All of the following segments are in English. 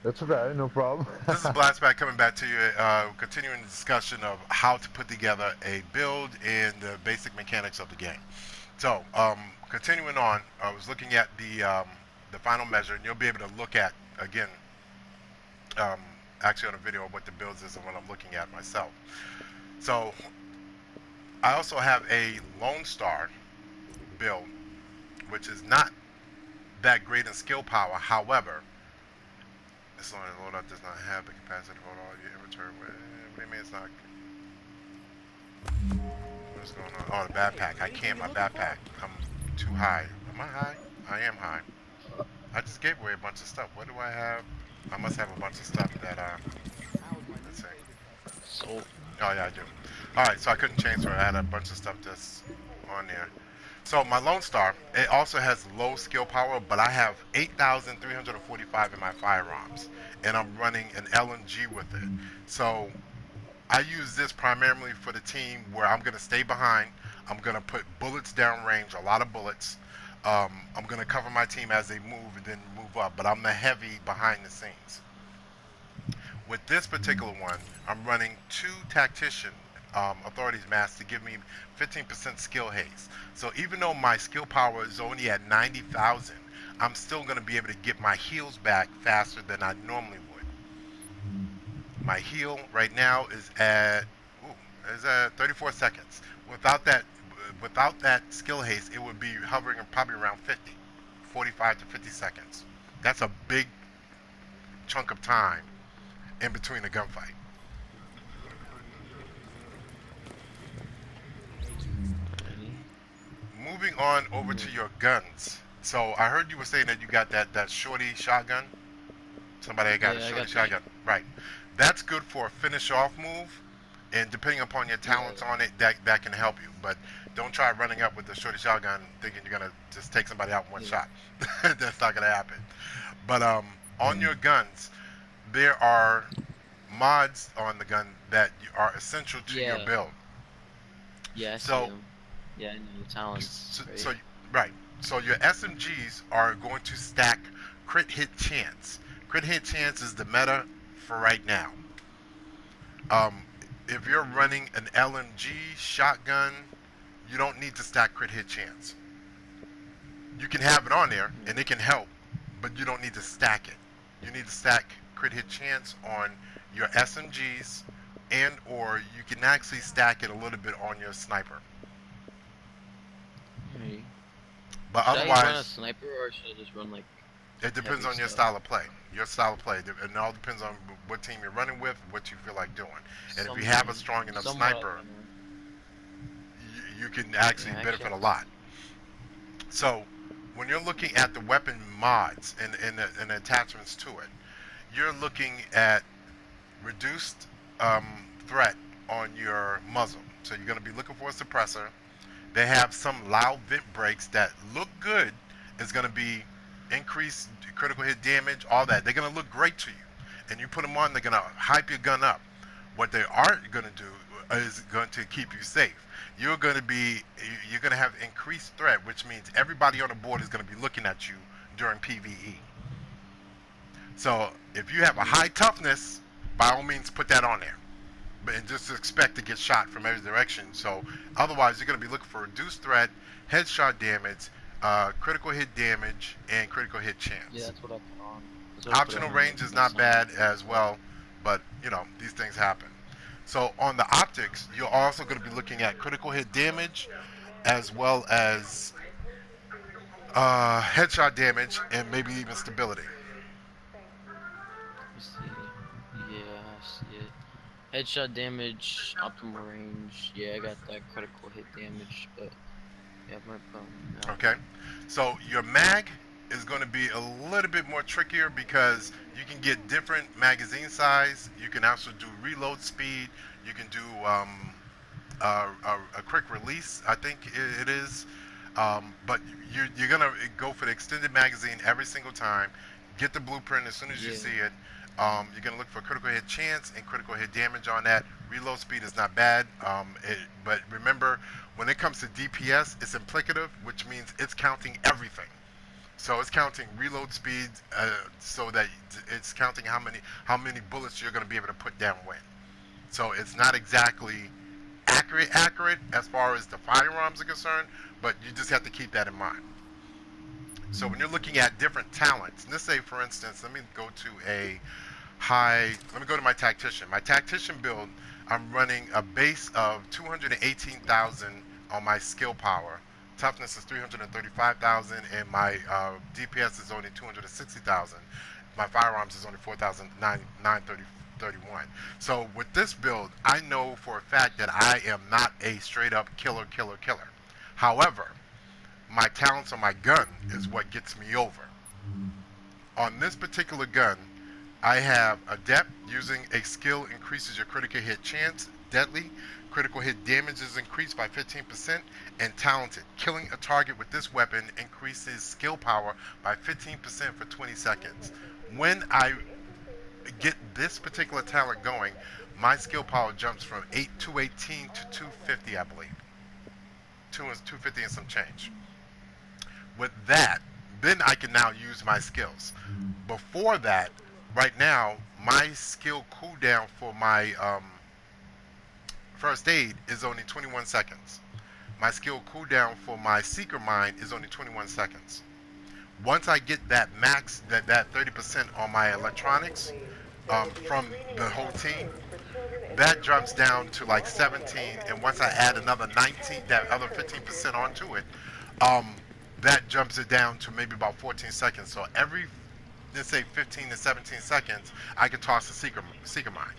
That's okay, no problem. This is Blastback coming back to you, continuing the discussion of how to put together a build and the basic mechanics of the game. So, continuing on, I was looking at the final measure, and you'll be able to look at again, um, actually on a video of what the builds is and what I'm looking at myself. So, I also have a Lone Star build, which is not that great in skill power. However, this line of loadout does not have the capacity to hold all your inventory. What do you mean it's not? What's going on? Oh, the backpack. I can't. My backpack. I'm too high. Am I high? I am high. I just gave away a bunch of stuff. What do I have? I must have a bunch of stuff that, let's see. So Oh, yeah, I do. All right, so I couldn't change it. I had a bunch of stuff that's on there. So my Lone Star, it also has low skill power, but I have 8,345 in my firearms, and I'm running an LMG with it. So I use this primarily for the team where I'm going to stay behind. I'm going to put bullets downrange, a lot of bullets. I'm going to cover my team as they move and then move up, but I'm the heavy behind the scenes. With this particular one, I'm running two tactician authorities masks to give me 15% skill haste. So even though my skill power is only at 90,000, I'm still going to be able to get my heals back faster than I normally would. My heal right now is at 34 seconds. Without that, without that skill haste, it would be hovering probably around 50, 45 to 50 seconds. That's a big chunk of time in between a gunfight. okay. Moving on over to your guns. So I heard you were saying that you got that shorty shotgun. Somebody got a Yeah, I shorty got that. shotgun, right? That's good for a finish off move, and depending upon your Yeah, talents on it, that can help you. But don't try running up with the shorty shotgun thinking you're gonna just take somebody out in one yeah, shot. That's not gonna happen. But on Mm. your guns, there are mods on the gun that are essential to your yeah, build. yeah. I see So, him. Yeah, I know the talents, so, right? so right. So your SMGs are going to stack crit hit chance. Crit hit chance is the meta for right now. Um, if you're running an LMG shotgun, you don't need to stack crit hit chance. You can have it on there and it can help, but you don't need to stack it. You need to stack crit hit chance on your SMGs, and or you can actually stack it a little bit on your sniper. Alright. But Should I run a otherwise, sniper or should I just run like it depends heavy on your stuff? style of play. Your style of play, and it all depends on what team you're running with, what you feel like doing. And if you have a strong enough Somewhat I sniper, wanna. you can actually Yeah, I actually benefit a have a lot. So when you're looking at the weapon mods and the attachments to it, you're looking at reduced threat on your muzzle. So you're going to be looking for a suppressor. They have some loud vent brakes that look good. It's going to be increased critical hit damage, all that. They're going to look great to you. And you put them on, they're going to hype your gun up. What they aren't going to do is going to keep you safe. You're going to have increased threat, which means everybody on the board is going to be looking at you during PvE. So if you have a high toughness, by all means put that on there. And just expect to get shot from every direction. So otherwise, you're going to be looking for reduced threat, headshot damage, critical hit damage, and critical hit Yeah, chance. that's what I put on. That's what I put Optional on range like is my not sniper. bad as well, but these things happen. So on the optics, you're also going to be looking at critical hit damage as well as headshot damage and maybe even stability. Let me see. Yeah, I see it. Headshot damage, optimal range. Yeah, I got that critical hit damage, but yeah, I'm gonna put on that Okay, one. so your mag is going to be a little bit more trickier because you can get different magazine size. You can also do reload speed. You can do a quick release, I think it is. But you're going to go for the extended magazine every single time. Get the blueprint as soon as you Yeah, see it. You're going to look for critical hit chance and critical hit damage on that. Reload speed is not bad. But remember, when it comes to DPS, it's implicative, which means it's counting everything. So it's counting reload speed, so that it's counting how many bullets you're going to be able to put down when. So it's not exactly accurate as far as the firearms are concerned, but you just have to keep that in mind. So when you're looking at different talents, let's say for instance, let me go to my tactician. My tactician build, I'm running a base of 218,000 on my skill power. Toughness is 335,000, and my DPS is only 260,000. My firearms is only 4,931. So with this build, I know for a fact that I am not a straight up killer. However, my talents on my gun is what gets me over. On this particular gun, I have Adept. Using a skill increases your critical hit chance. Deadly. Critical hit damage is increased by 15%. And Talented. Killing a target with this weapon increases skill power by 15% for 20 seconds. When I get this particular talent going, my skill power jumps from 218 to 250, I believe. 250 and some change. With that, then I can now use my skills. Before that, right now, my skill cooldown for my first aid is only 21 seconds. My skill cooldown for my seeker mine is only 21 seconds. Once I get that max, that 30% on my electronics from the whole team, that jumps down to like 17, and once I add another 19, that other 15% onto it, um, that jumps it down to maybe about 14 seconds. So every, let's say 15 to 17 seconds, I can toss a seeker mine.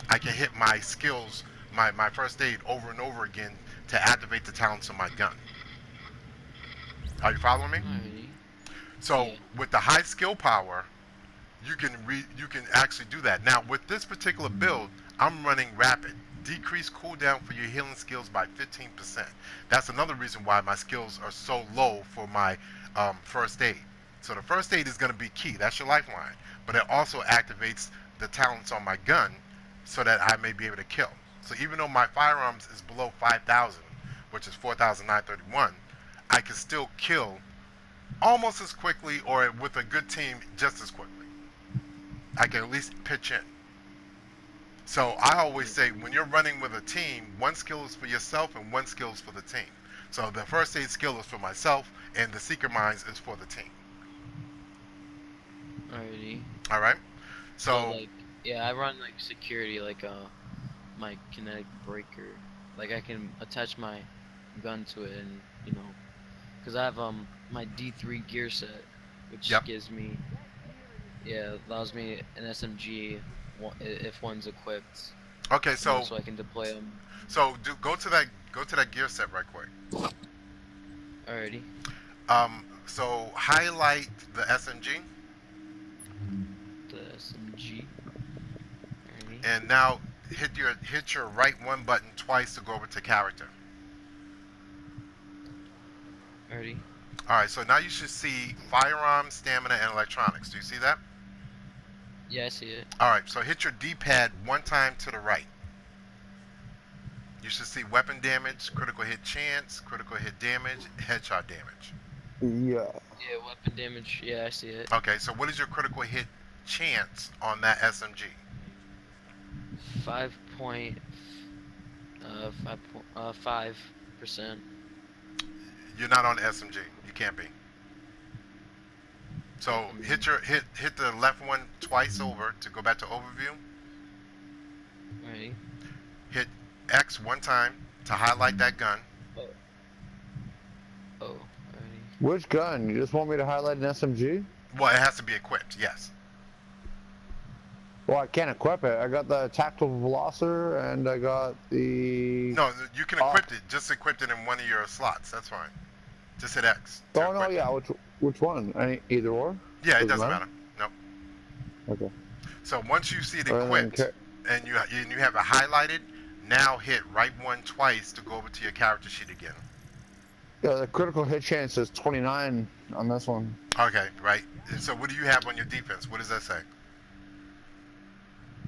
I can hit my skills, my first aid over and over again to activate the talents of my gun. Are you following me? Alrighty. So Yeah. with the high skill power, you can actually do that. Now with this particular build, I'm running rapid. Decrease cooldown for your healing skills by 15%. That's another reason why my skills are so low for my first aid. So the first aid is going to be key. That's your lifeline. But it also activates the talents on my gun so that I may be able to kill. So even though my firearms is below 5,000, which is 4,931, I can still kill almost as quickly, or with a good team just as quickly. I can at least pitch in. So I always say when you're running with a team, one skill is for yourself and one skill is for the team. So the first aid skill is for myself, and the seeker mines is for the team. Alrighty. All right. So So like, yeah, I run like security, like my kinetic breaker. Like I can attach my gun to it, and cause I have my D3 gear set, which yep. gives me, yeah, allows me an SMG if one's equipped, Okay. so I can deploy them. Go to that gear set right quick. Alrighty. So highlight the SMG, The SMG. Alrighty. and now hit your right one button twice to go over to character. Alrighty. All right. So now you should see firearms, stamina, and electronics. Do you see that? Yeah, I see it. All right. So hit your D-pad one time to the right. You should see weapon damage, critical hit chance, critical hit damage, headshot damage. Yeah. Yeah, weapon damage. Yeah, I see it. Okay, so what is your critical hit chance on that SMG? 5%. You're not on the SMG. You can't be. So hit the left one twice over to go back to overview. Alrighty. Hit X one time to highlight that gun. Oh, alrighty. Which gun? You just want me to highlight an SMG? Well, it has to be equipped. Yes. Well, I can't equip it. I got the tactical velocer and I got the. No, you can equip it. Just equip it in one of your slots. That's fine. Just hit X. Oh no, yeah. Which one? Either or? Yeah, it doesn't matter. Nope. Okay. So once you see it equipped and you have it highlighted, now hit right one twice to go over to your character sheet again. Yeah, the critical hit chance is 29 on this one. Okay, right. And so what do you have on your defense? What does that say?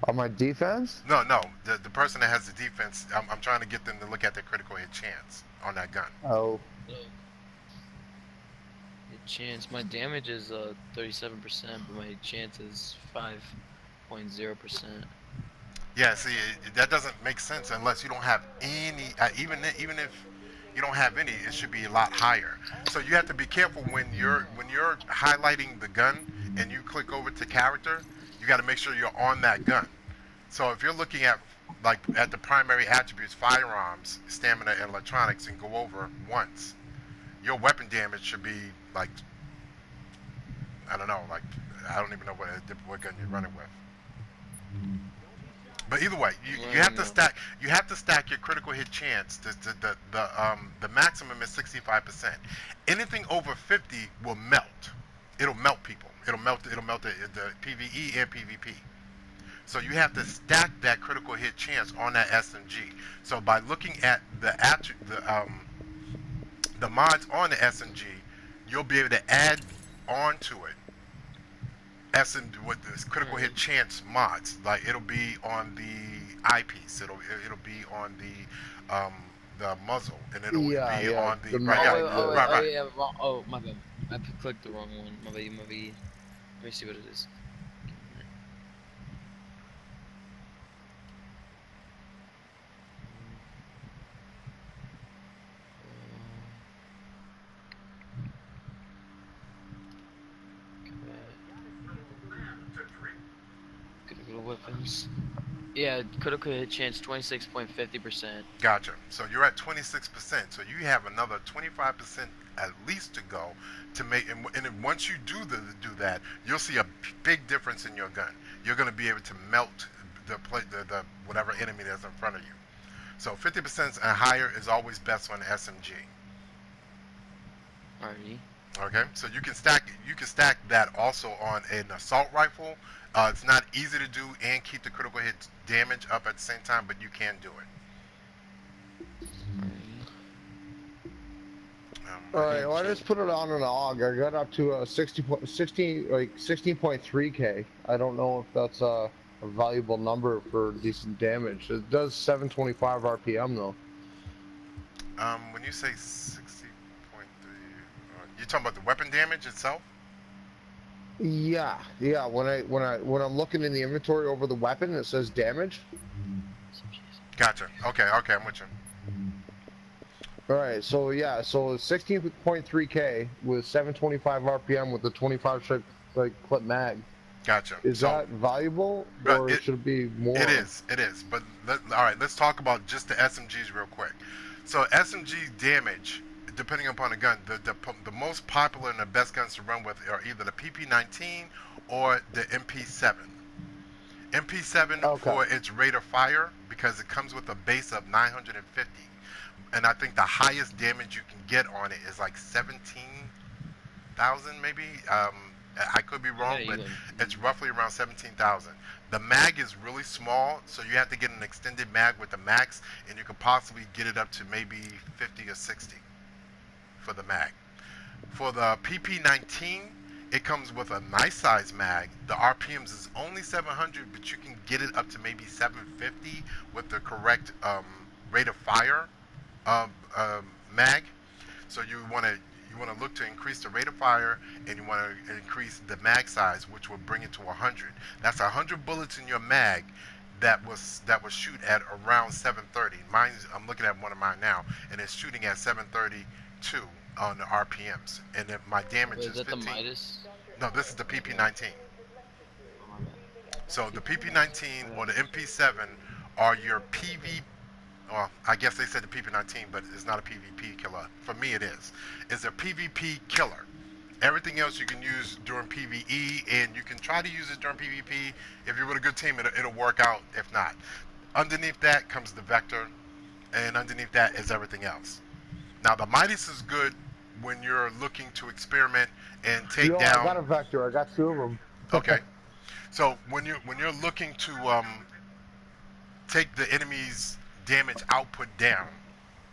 On my defense? No, the person that has the defense, I'm trying to get them to look at their critical hit chance on that gun. Oh. So, hit chance. My damage is 37%, but my chance is 5.0%. Yeah, see, that doesn't make sense unless you don't have any. Even if you don't have any, it should be a lot higher. So you have to be careful when you're highlighting the gun and you click over to character. You got to make sure you're on that gun. So if you're looking at like at the primary attributes, firearms, stamina, and electronics, and go over once, your weapon damage should be like I don't know, like I don't even know what gun you're running with. But either way, you have to No. stack your critical hit chance. The maximum is 65%. Anything over 50 will melt. It'll melt people. It'll melt the PVE and PvP. So you have to stack that critical hit chance on that SMG. So by looking at the mods on the SMG, you'll be able to add onto it SM with this critical hit chance mods. Like it'll be on the eyepiece. It'll be on the muzzle, and it'll Yeah, be yeah. on the The right. Yeah, Oh wait, mag. oh wait, right, oh right. yeah, wrong. Oh my bad. I clicked the wrong one. My bad, my bad. Let me see what it is. Critical weapons. Yeah, critical hit chance 26.50%. Gotcha. So you're at 26%. So you have another 25% at least to go to make. And then once you do that, you'll see a big difference in your gun. You're going to be able to melt the whatever enemy that's in front of you. So 50% and higher is always best on the SMG. Alrighty. Okay, so you can stack that also on an assault rifle. It's not easy to do and keep the critical hit damage up at the same time, but you can do it. Alrighty. All right, well, I So just put it on an AUG. I got up to a 16.3K. I don't know if that's a valuable number for decent damage. It does 725 RPM though. When you say 60.3, you talking about the weapon damage itself? Yeah, yeah. When I'm looking in the inventory over the weapon, it says damage. Gotcha. Okay, I'm with you. All right, so yeah, so 16.3K with 725 RPM with the 25 shot like clip mag. Gotcha. Is So, that valuable but or should it be it more? is, it is. But all right, let's talk about just the SMGs real quick. So SMG damage, depending upon the gun, the most popular and the best guns to run with are either the PP19 or the MP7. MP7 Okay. for its rate of fire because it comes with a base of 950, and I think the highest damage you can get on it is like 17,000 maybe. I could be yeah, wrong, you but go. it's roughly around 17,000. The mag is really small, so you have to get an extended mag with the max, and you could possibly get it up to maybe 50 or 60 for the mag. For the PP19, it comes with a nice size mag. The RPMs is only 700, but you can get it up to maybe 750 with the correct rate of fire mag. So you want to look to increase the rate of fire, and you want to increase the mag size, which will bring it to 100. That's 100 bullets in your mag. That was shoot at around 730. I'm looking at one of mine now, and it's shooting at 732 on the RPMs, and then my damage Wait, is is that the 15. Midas? No, this is the PP19. Oh my bad. So the PP19 or the MP7 are your PV. Well, I guess they said the PP19, but it's not a PvP killer. For me, it is. It's a PvP killer. Everything else you can use during PvE, and you can try to use it during PvP. If you're with a good team, it'll work out. If not, underneath that comes the Vector, and underneath that is everything else. Now, the Midas is good when you're looking to experiment and take Yo, I down. got a vector. I got two of them. Okay, so when you're looking to take the enemy's damage output down,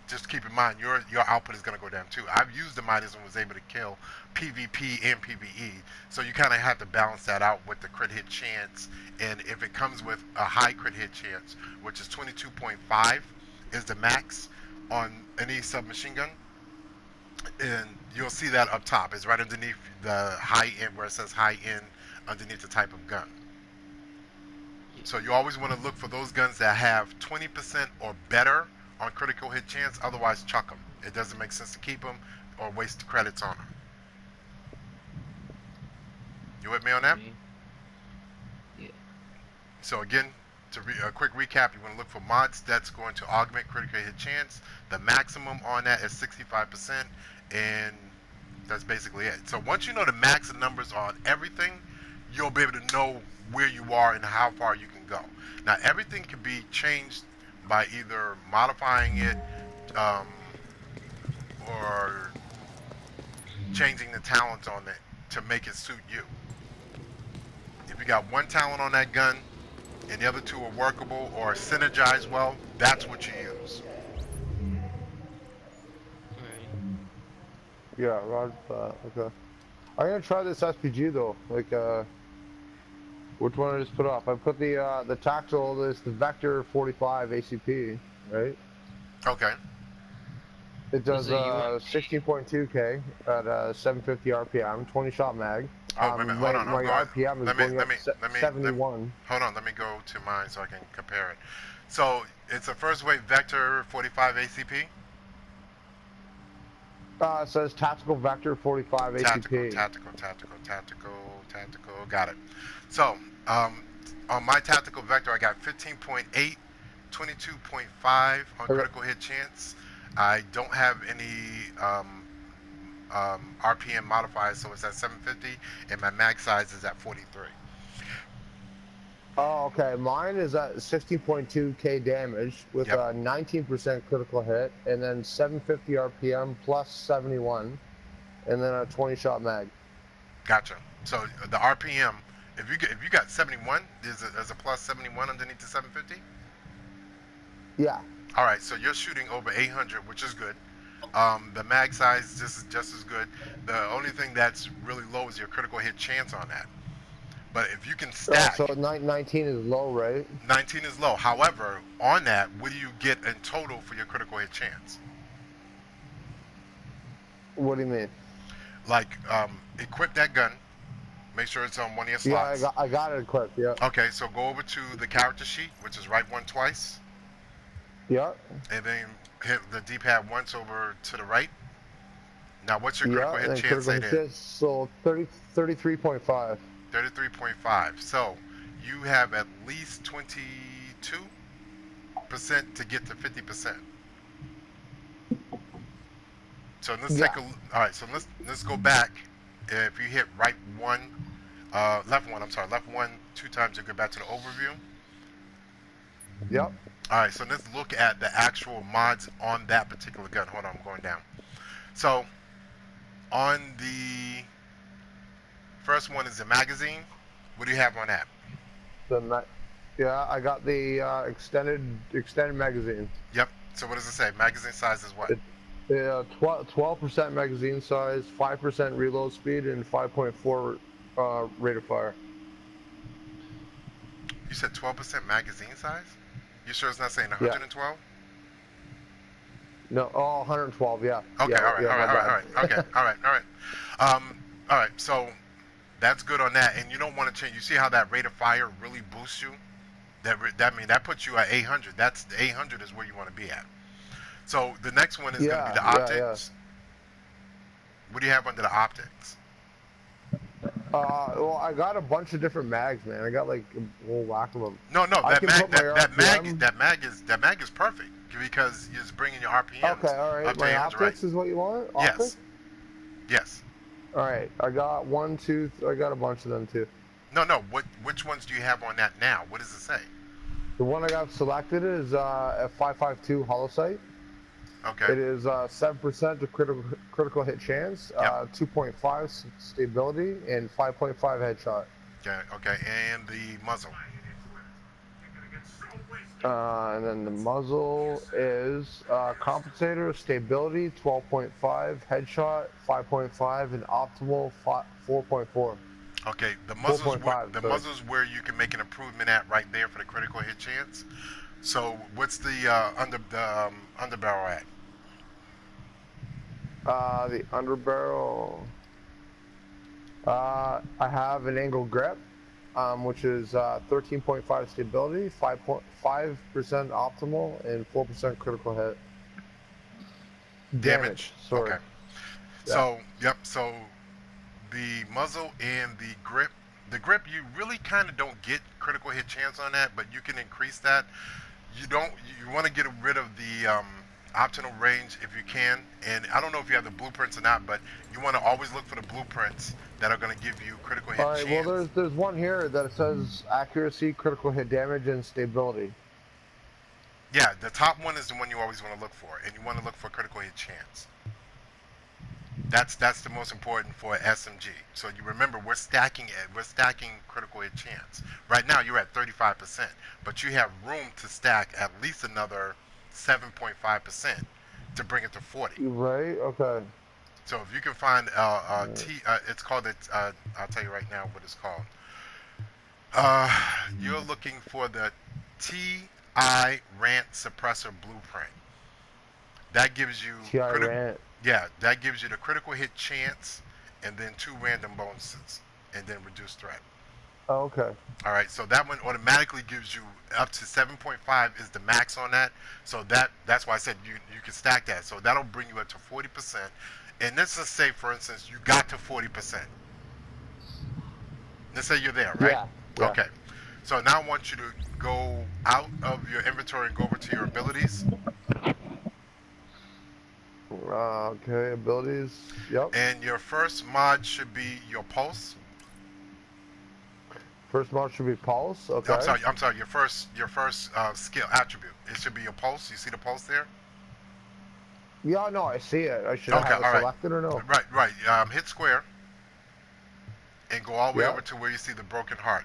just keep in mind your output is going to go down too. I've used the Midas and was able to kill PvP and PvE, so you kind of have to balance that out with the crit hit chance. And if it comes with a high crit hit chance, which is 22.5, is the max on any submachine gun. and you'll see that up top. It's right underneath the high end where it says high end underneath the type of gun. So you always want to look for those guns that have 20% or better on critical hit chance. Otherwise, chuck them. It doesn't make sense to keep them or waste credits on them. You with me on that? Yeah. So again, a quick recap, you want to look for mods that's going to augment critical hit chance. The maximum on that is 65%, and that's basically it. So once you know the max numbers on everything, you'll be able to know where you are and how far you can go. Now everything can be changed by either modifying it or changing the talents on it to make it suit you. If you got one talent on that gun and the other two are workable or synergize well, that's what you use. Alright. Yeah, roger that. Okay. I'm gonna try this SPG though. Like, which one I just put up? I put the tactical. This the Vector 45 ACP, right? Okay. It does Was it UM? 16.2K at 750 RPM, 20 shot mag. Oh, wait a minute. Hold on. My I'm going. RPM is Let me. going Let up me. Let me. 71. Hold on. Let me go to mine so I can compare it. So it's a first wave Vector 45 ACP. It says tactical Vector 45 Tactical. ACP. Tactical. Got it. So on my tactical Vector, I got 15.8, 22.5 on Okay. critical hit chance. I don't have any RPM modifiers, so it's at 750, and my mag size is at 43. Oh, okay. Mine is at 16.2K damage with Yep. a 19% critical hit, and then 750 RPM plus 71, and then a 20 shot mag. Gotcha. So the RPM, if you got 71, there's a plus 71 underneath the 750. Yeah. All right, so you're shooting over 800, which is good. The mag size just as good. The only thing that's really low is your critical hit chance on that. But if you can Oh, so stack, 19 is low, right? 19 is low. However, on that, what do you get in total for your critical hit chance? What do you mean? Like, equip that gun. Make sure it's on one of your Yeah, slots. I got it equipped. Yeah. Okay, so go over to the character sheet, which is right one twice, Yeah. and then hit the D-pad once over to the right. Now, what's your Yeah. critical And hit then chance critical say hit there? chance, so 33.5. 33.5. So you have at least 22% to get to 50%. So let's Yeah. take a. All right, so let's go back. If you hit right one, left one. I'm sorry, left one 2 times. You go back to the overview. Yep. All right, so let's look at the actual mods on that particular gun. Hold on, I'm going down. So on the first one is the magazine. What do you have on that? Yeah, I got the extended magazine. Yep. So what does it say? Magazine size is what? It, 12% magazine size, 5% reload speed, and 5.4 rate of fire. You said 12% magazine size? You sure it's not saying Yeah. 112? No, oh, 112. Yeah. Okay. Yeah. All right. Yeah. My bad. Okay. All right. All right. So that's good on that, and you don't want to change. You see how that rate of fire really boosts you? That puts you at 800. That's 800 is where you want to be at. So the next one is going to be the Yeah. optics. What do you have under the optics? Well, I got a bunch of different mags, man. I got like a whole whack of them. No, I that can mag, put my RPM. that mag is perfect because you're just bringing your RPMs Okay, all right. up to My 800, optics right? is what you want. Yes. Optics? Yes. All right. I got one, two. I got a bunch of them too. No. Which ones do you have on that now? What does it say? The one I got selected is a 5.52 hollow sight. Okay. It is 7% to critical hit chance, Yep. 2.5 stability, and 5.5 headshot. Okay. And the muzzle. And then the muzzle is compensator, stability, 12.5, headshot, 5.5, and optimal 4.4. Okay. The 4.5. muzzle's where you can make an improvement at right there for the critical hit chance. So what's the underbarrel at? The underbarrel. I have an angle grip, which is 13.5 stability, 5.5% optimal, and 4% critical hit damage. Sorry. Okay. Yeah. So, yep. So the muzzle and the grip. The grip, you really kind of don't get critical hit chance on that, but you can increase that. You don't. You want to get rid of the optional range if you can. And I don't know if you have the blueprints or not, but you want to always look for the blueprints that are going to give you critical hit All right. chance. Well, there's one here that says accuracy, critical hit damage, and stability. Yeah, the top one is the one you always want to look for, and you want to look for critical hit chance. That's the most important for SMG. So you remember we're stacking it. We're stacking critical hit chance. Right now you're at 35%, but you have room to stack at least another 7.5% to bring it to 40. Right. Okay. So if you can find it's called I'll tell you right now what it's called. You're looking for the TI Rant Suppressor Blueprint. That gives you TI Rant. Yeah, that gives you the critical hit chance, and then 2 random bonuses, and then reduced threat. Oh, okay. All right, so that one automatically gives you up to 7.5 is the max on that. So that's why I said you can stack that. So that'll bring you up to 40%. And let's just say, for instance, you got to 40%. Let's say you're there, right? Yeah. Okay. So now I want you to go out of your inventory and go over to your abilities. Okay, abilities. Yep. And your first mod should be your pulse. First mod should be pulse. Okay. I'm sorry. Your first skill attribute. It should be your pulse. You see the pulse there? Yeah, no, I see it. I should have it selected or no? Right. Hit square and go all the way over to where you see the broken heart.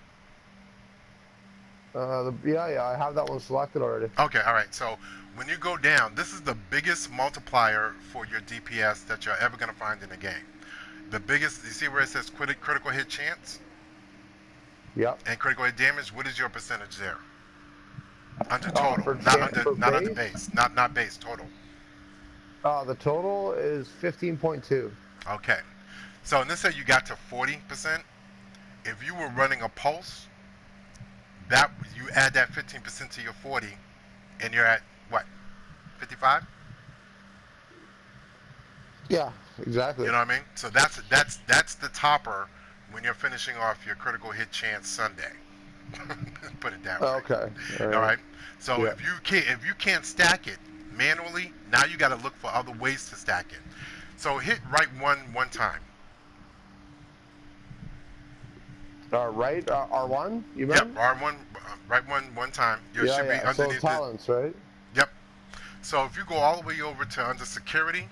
Yeah, I have that one selected already. Okay, all right. So when you go down, this is the biggest multiplier for your DPS that you're ever going to find in the game. The biggest, you see where it says critical hit chance? Yep. And critical hit damage, what is your percentage there? Under total, not under base. Not base, total. The total is 15.2. Okay. So let's say you got to 40%. If you were running a pulse, that you add that 15% to your 40, and you're at what? 55? Yeah, exactly. You know what I mean? So that's the topper when you're finishing off your critical hit chance Sunday. Put it that way. Okay. All right. So if you can't stack it manually, now you got to look for other ways to stack it. So hit right one time. Right, R1, you mean? Yep, R1, right one time. There should be underneath so talents, right? Yep. So if you go all the way over to under security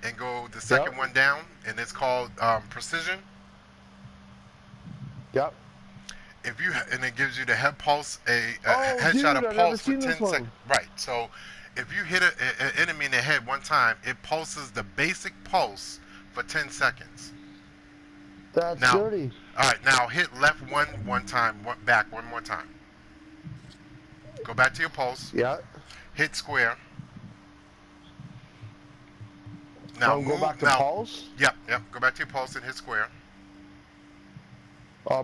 and go the second one down, and it's called precision. Yep. And it gives you the head pulse, a headshot of pulse for 10 seconds. Right. So if you hit an enemy in the head one time, it pulses the basic pulse for 10 seconds. That's dirty. All right, now hit left one time, back one more time. Go back to your pulse. Yeah. Hit square. Now go back to pulse? Yep. Go back to your pulse and hit square.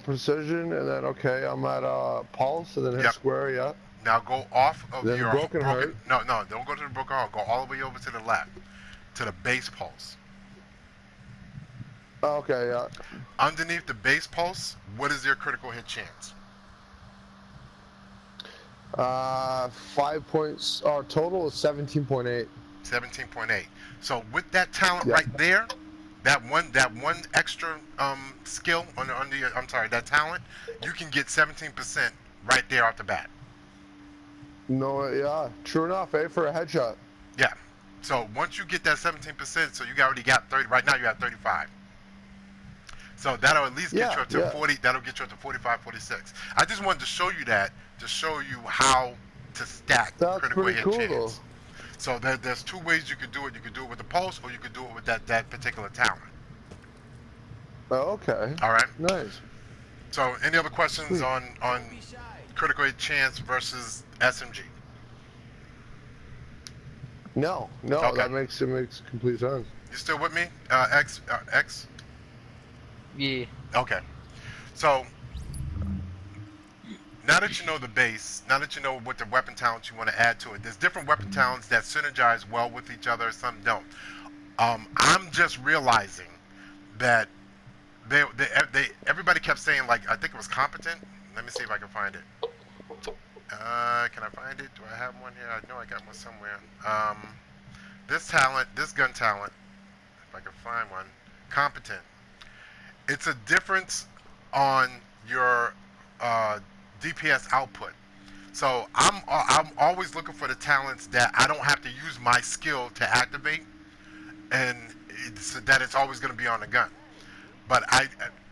Precision, and then, okay, I'm at pulse, and then hit square, yeah. Now go off of then your broken heart. No, don't go to the broken heart. Go all the way over to the left, to the base pulse. Okay, yeah. Underneath the base pulse, what is your critical hit chance? 5 points. Our total is 17.8. 17.8. So with that talent right there, that one extra skill under your, that talent, you can get 17% right there off the bat. No, yeah, true enough, for a headshot. Yeah. So once you get that 17%, so you already got 30. Right now you're at 35. So that'll at least get you up to 40. That'll get you up to 45, 46. I just wanted to show you that, to show you how to stack critical hit chance. Though. So there's 2 ways you could do it. You could do it with the pulse, or you could do it with that particular talent. Oh, okay. All right. Nice. So any other questions on critical hit chance versus SMG? No, no, Okay. that makes complete sense. You still with me? X? Yeah. Okay. So, now that you know the base, now that you know what the weapon talents you want to add to it, there's different weapon talents that synergize well with each other, some don't. I'm just realizing that everybody kept saying, like, I think it was competent. Let me see if I can find it. Can I find it? Do I have one here? I know I got one somewhere. This talent, this gun talent, if I can find one, competent. It's a difference on your DPS output. So I'm always looking for the talents that I don't have to use my skill to activate, and that it's always going to be on the gun. But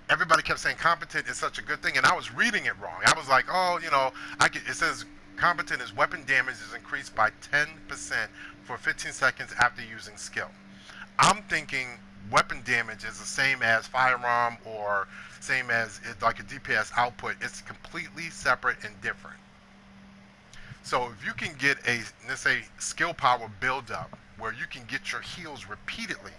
everybody kept saying competent is such a good thing, and I was reading it wrong. I was like, oh, it says competent is weapon damage is increased by 10% for 15 seconds after using skill. I'm thinking weapon damage is the same as firearm or same as like a DPS output. It's completely separate and different. So if you can get a, let's say, skill power build up where you can get your heals repeatedly,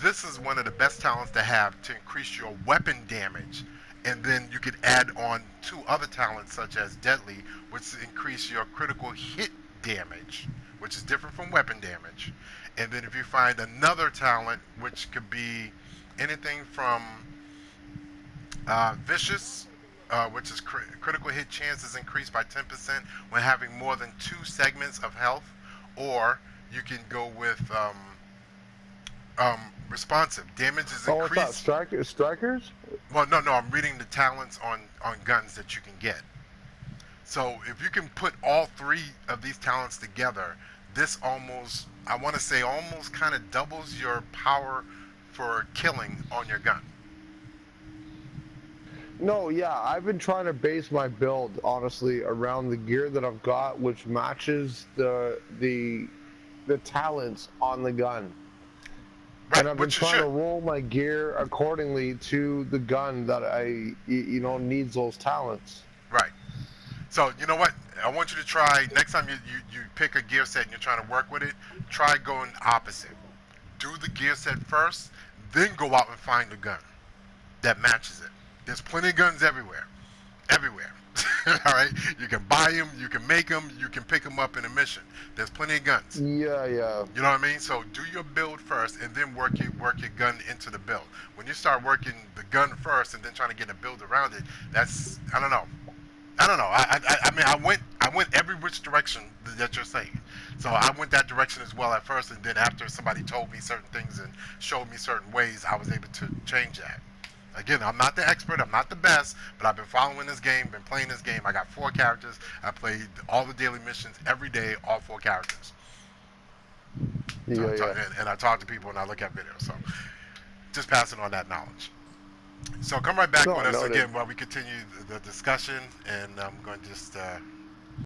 this is one of the best talents to have to increase your weapon damage. And then you could add on 2 other talents such as deadly, which increase your critical hit damage, which is different from weapon damage. And then if you find another talent, which could be anything from vicious, which is critical hit chance is increased by 10% when having more than 2 segments of health, or you can go with responsive. Damage is Oh, what's that? increased. Strikers? Well, no, I'm reading the talents on guns that you can get. So if you can put all 3 of these talents together, this almost, I want to say, almost kind of doubles your power for killing on your gun. No, yeah, I've been trying to base my build honestly around the gear that I've got, which matches the talents on the gun. Right, And I've been which you trying to should. roll my gear accordingly to the gun that needs those talents. Right. So you know what? I want you to try next time you pick a gear set and you're trying to work with it. Try going opposite. Do the gear set first, then go out and find a gun that matches it. There's plenty of guns everywhere, everywhere. All right, you can buy them, you can make them, you can pick them up in a mission. There's plenty of guns. Yeah, yeah. You know what I mean? So do your build first, and then work your gun into the build. When you start working the gun first, and then trying to get a build around it, that's I don't know. I mean, I went every which direction that you're saying. So I went that direction as well at first, and then after somebody told me certain things and showed me certain ways, I was able to change that. Again, I'm not the expert, I'm not the best, but I've been following this game, been playing this game. I got 4 characters. I played all the daily missions every day, all 4 characters. So Yeah. and I talk to people and I look at videos. So just passing on that knowledge. So come right back No, with us noted. again while we continue the discussion, and I'm going to just